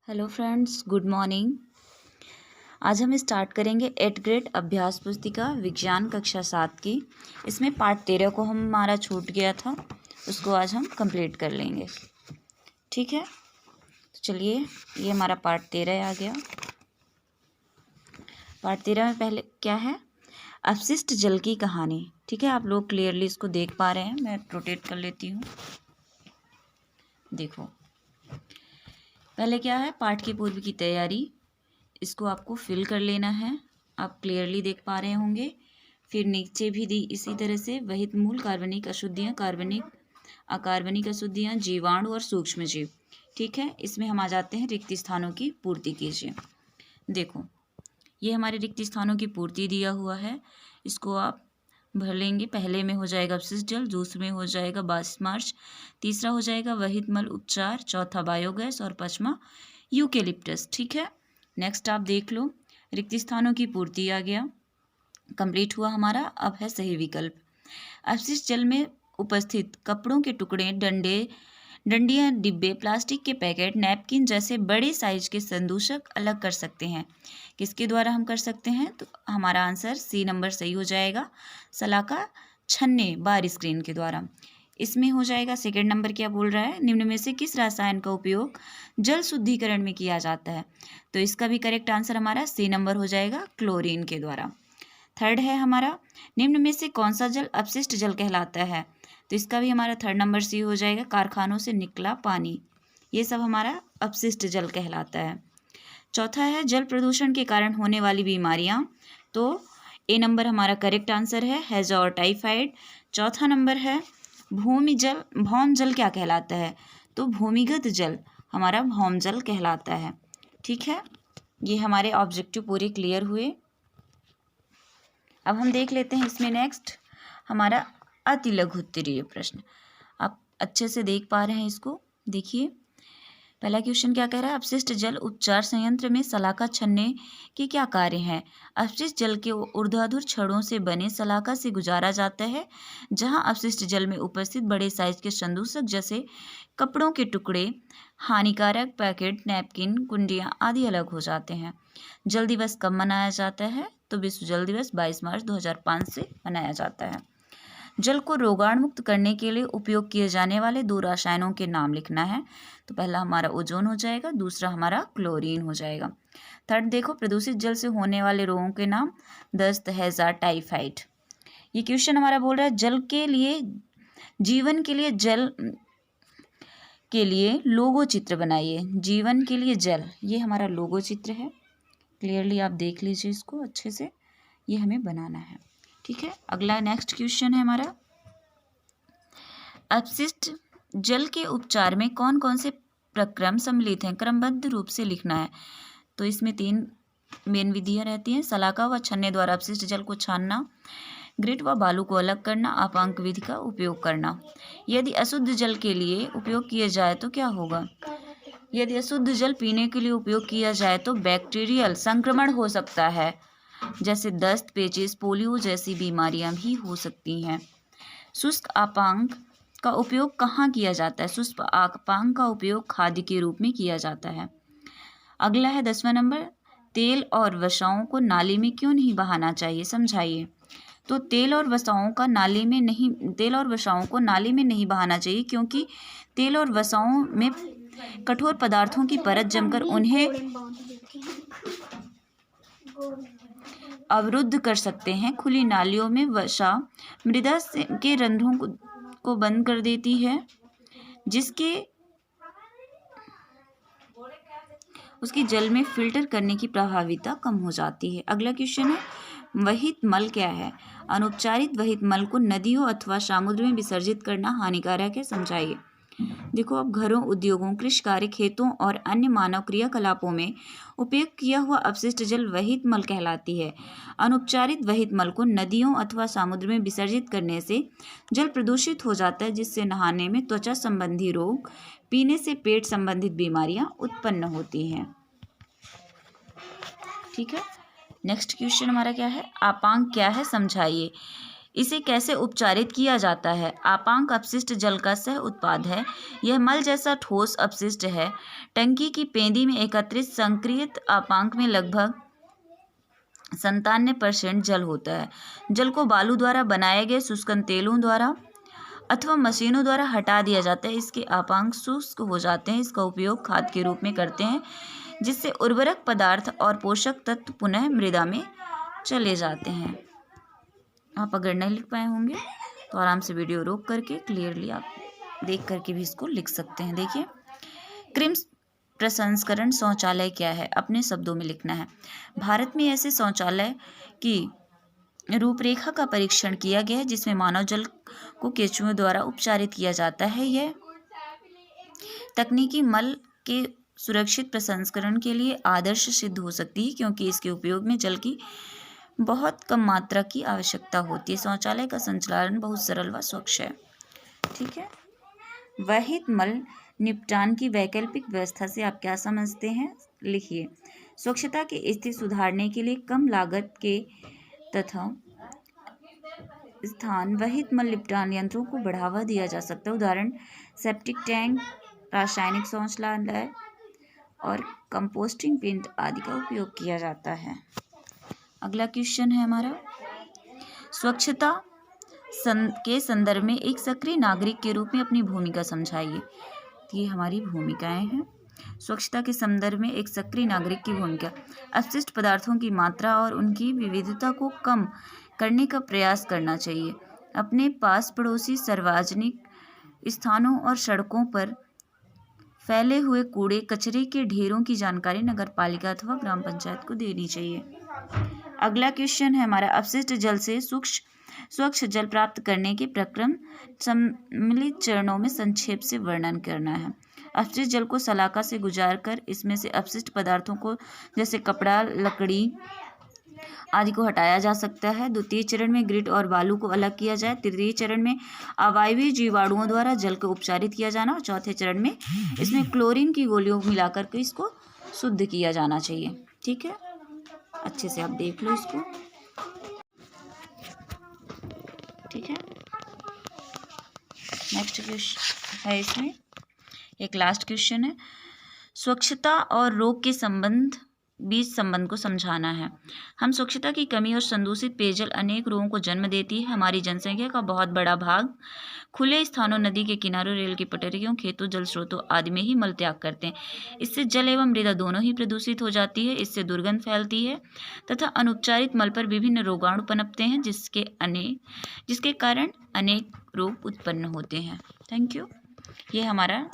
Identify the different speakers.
Speaker 1: Hello friends, good morning. आज हम start करेंगे 8th ग्रेड अभ्यास पुस्तिका विज्ञान कक्षा 7 की। इसमें पार्ट 13 को हमारा छूट गया था, उसको आज हम कंप्लीट कर लेंगे। ठीक है, तो चलिए, ये हमारा पार्ट 13 आ गया। पार्ट 13 में पहले क्या है? अपशिष्ट जल की कहानी। ठीक है, आप लोग क्लियरली इसको देख पा रहे हैं। मैं रोटेट कर लेती हूँ। देखो, पहले क्या है? पाठ के पूर्व की तैयारी। इसको आपको फिल कर लेना है। आप क्लियरली देख पा रहे होंगे। फिर नीचे भी दी इसी तरह से वहित मूल, कार्बनिक अशुद्धियाँ, कार्बनिक अकार्बनिक अशुद्धियाँ, जीवाणु और सूक्ष्म जीव। ठीक है, इसमें हम आ जाते हैं रिक्त स्थानों की पूर्ति कीजिए। देखो, ये हमारे रिक्त स्थानों की पूर्ति दिया हुआ है। इसको आप भर लेंगे। पहले में हो जाएगा अपशिष्ट जल, दूसरे में हो जाएगा 22 मार्च, तीसरा हो जाएगा वहित मल उपचार, चौथा बायोगैस और पांचवा यूकेलिप्टस। ठीक है, नेक्स्ट आप देख लो, रिक्त स्थानों की पूर्ति आ गया, कंप्लीट हुआ हमारा। अब है सही विकल्प। अपशिष्ट जल में उपस्थित कपड़ों के टुकड़े, डंडियाँ, डिब्बे, प्लास्टिक के पैकेट, नैपकिन जैसे बड़े साइज के संदूषक अलग कर सकते हैं। किसके द्वारा हम कर सकते हैं? तो हमारा आंसर सी नंबर सही हो जाएगा, सलाका छन्ने बार स्क्रीन के द्वारा। इसमें हो जाएगा सेकंड नंबर। क्या बोल रहा है? निम्न में से किस रसायन का उपयोग जल शुद्धिकरण में किया जाता है? तो इसका भी करेक्ट आंसर हमारा सी नंबर हो जाएगा, क्लोरीन के द्वारा। थर्ड है हमारा, निम्न में से कौन सा जल अपशिष्ट जल कहलाता है? तो इसका भी हमारा थर्ड नंबर सी हो जाएगा, कारखानों से निकला पानी। ये सब हमारा अपशिष्ट जल कहलाता है। चौथा है जल प्रदूषण के कारण होने वाली बीमारियां। तो ए नंबर हमारा करेक्ट आंसर है, हैजा और टाइफाइड। चौथा नंबर है भूमि जल, भौम जल क्या कहलाता है? तो भूमिगत जल हमारा भौम जल कहलाता है। ठीक है, ये हमारे ऑब्जेक्टिव पूरे क्लियर हुए। अब हम देख लेते हैं इसमें नेक्स्ट हमारा अति लघु उत्तरीय प्रश्न। आप अच्छे से देख पा रहे हैं इसको। देखिए, पहला क्वेश्चन क्या कह रहा है? अपशिष्ट जल उपचार संयंत्र में सलाका छन्ने के क्या कार्य हैं? अपशिष्ट जल के ऊर्ध्वाधर छड़ों से बने सलाका से गुजारा जाता है, जहां अपशिष्ट जल में उपस्थित बड़े साइज के संदूषक जैसे कपड़ों के टुकड़े, हानिकारक पैकेट, नैपकिन, कुंडियाँ आदि अलग हो जाते हैं। जल दिवस कब मनाया जाता है? तो विश्व जल दिवस 22 मार्च 2005 से मनाया जाता है। जल को रोगाणुमुक्त करने के लिए उपयोग किए जाने वाले 2 रसायनों के नाम लिखना है। तो पहला हमारा ओजोन हो जाएगा, दूसरा हमारा क्लोरीन हो जाएगा। थर्ड देखो, प्रदूषित जल से होने वाले रोगों के नाम, दस्त, हैजा, टाइफाइड। ये क्वेश्चन हमारा बोल रहा है जल के लिए, जीवन के लिए जल के लिए लोगो चित्र बनाइए। जीवन के लिए जल, ये हमारा लोगो चित्र है। क्लियरली आप देख लीजिए इसको अच्छे से, ये हमें बनाना है। ठीक है, अगला नेक्स्ट क्वेश्चन है हमारा, अपशिष्ट जल के उपचार में कौन कौन से प्रक्रम सम्मिलित हैं? क्रमबद्ध रूप से लिखना है। तो इसमें 3 मेन विधियां रहती हैं। सलाका व छन्ने द्वारा अपशिष्ट जल को छानना, ग्रिट व बालू को अलग करना, आपांक विधि का उपयोग करना। यदि अशुद्ध जल के लिए उपयोग किया जाए तो क्या होगा? यदि अशुद्ध जल पीने के लिए उपयोग किया जाए तो बैक्टीरियल संक्रमण हो सकता है, जैसे दस्त, पेचिश, पोलियो जैसी बीमारियां भी हो सकती हैं। शुष्क आपांक का उपयोग कहाँ किया जाता है? शुष्क आपांक का उपयोग खाद्य के रूप में किया जाता है। अगला है 10वां नंबर, तेल और वसाओं को नाली में क्यों नहीं बहाना चाहिए? समझाइए। तो तेल और वसाओं को नाली में नहीं बहाना चाहिए, क्योंकि तेल और वसाओं में कठोर पदार्थों की परत जमकर उन्हें अवरुद्ध कर सकते हैं। खुली नालियों में वसा मृदा के रंध्रों को बंद कर देती है, जिसके उसकी जल में फिल्टर करने की प्रभाविता कम हो जाती है। अगला क्वेश्चन है, वहित मल क्या है? अनुपचारित वहित मल को नदियों अथवा समुद्र में विसर्जित करना हानिकारक है। समझाइए। देखो, अब घरों, उद्योगों, कृषि कार्य, खेतों और अन्य मानव क्रियाकलापों में उपयोग किया हुआ अपशिष्ट जल वहित मल कहलाती है। अनुपचारित वहित मल को नदियों अथवा समुद्र में विसर्जित करने से जल प्रदूषित हो जाता है, जिससे नहाने में त्वचा संबंधी रोग, पीने से पेट संबंधित बीमारियां उत्पन्न होती हैं। ठीक है, नेक्स्ट क्वेश्चन हमारा क्या है? आपांक क्या है? समझाइए। इसे कैसे उपचारित किया जाता है? आपांक अपशिष्ट जल का सह उत्पाद है। यह मल जैसा ठोस अपशिष्ट है। टंकी की पेंदी में एकत्रित संक्रियत आपांक में लगभग 97% जल होता है। जल को बालू द्वारा बनाए गए शुष्क तेलों द्वारा अथवा मशीनों द्वारा हटा दिया जाता है। इसके आपांक शुष्क हो जाते हैं। इसका उपयोग खाद के रूप में करते हैं, जिससे उर्वरक पदार्थ और पोषक तत्व पुनः मृदा में चले जाते हैं। आप अगर नहीं लिख पाए होंगे तो आराम से वीडियो रोक करके क्लियरली आप देख करके भी इसको लिख सकते हैं। देखिए, क्रिम्स प्रसंस्करण शौचालय क्या है? अपने शब्दों में लिखना है। भारत में ऐसे शौचालय की रूपरेखा का परीक्षण किया गया है जिसमें मानव जल को केंचुओं द्वारा उपचारित किया जाता है। यह तकनीकी मल के सुरक्षित प्रसंस्करण के लिए आदर्श सिद्ध हो सकती है, क्योंकि इसके उपयोग में जल की बहुत कम मात्रा की आवश्यकता होती है। शौचालय का संचालन बहुत सरल व स्वच्छ है। ठीक है। वहित मल निपटान की वैकल्पिक व्यवस्था से आप क्या समझते हैं? लिखिए। स्वच्छता की स्थिति सुधारने के लिए कम लागत के तथा स्थान वहित मल निपटान यंत्रों को बढ़ावा दिया जा सकता है। उदाहरण सेप्टिक टैंक, रासायनिक शौचालय और कंपोस्टिंग पिंड आदि का उपयोग किया जाता है। अगला क्वेश्चन है हमारा, स्वच्छता के संदर्भ में एक सक्रिय नागरिक के रूप में अपनी भूमिका समझाइए। ये हमारी भूमिकाएं हैं। स्वच्छता के संदर्भ में एक सक्रिय नागरिक की भूमिका, अपशिष्ट पदार्थों की मात्रा और उनकी विविधता को कम करने का प्रयास करना चाहिए। अपने पास पड़ोसी सार्वजनिक स्थानों और सड़कों पर फैले हुए कूड़े कचरे के ढेरों की जानकारी नगर पालिका अथवा ग्राम पंचायत को देनी चाहिए। अगला क्वेश्चन है हमारा, अपशिष्ट जल से स्वच्छ जल प्राप्त करने के प्रक्रम सम्मिलित चरणों में संक्षेप से वर्णन करना है। अपशिष्ट जल को सलाखा से गुजारकर इसमें से अपशिष्ट पदार्थों को जैसे कपड़ा, लकड़ी आदि को हटाया जा सकता है। द्वितीय चरण में ग्रिट और बालू को अलग किया जाए। तृतीय चरण में अवायवीय जीवाणुओं द्वारा जल को उपचारित किया जाना। और चौथे चरण में इसमें क्लोरीन की गोलियों मिलाकर के इसको शुद्ध किया जाना चाहिए। ठीक है, अच्छे से आप देख लो इसको। ठीक है, नेक्स्ट क्वेश्चन है, इसमें एक लास्ट क्वेश्चन है, स्वच्छता और रोग के बीच संबंध को समझाना है। हम स्वच्छता की कमी और संदूषित पेयजल अनेक रोगों को जन्म देती है। हमारी जनसंख्या का बहुत बड़ा भाग खुले स्थानों, नदी के किनारों, रेल की पटरियों, खेतों, जल स्रोतों आदि में ही मल त्याग करते हैं। इससे जल एवं मृदा दोनों ही प्रदूषित हो जाती है। इससे दुर्गंध फैलती है तथा अनुपचारित मल पर विभिन्न रोगाणु पनपते हैं, जिसके कारण अनेक रोग उत्पन्न होते हैं। Thank you. ये हमारा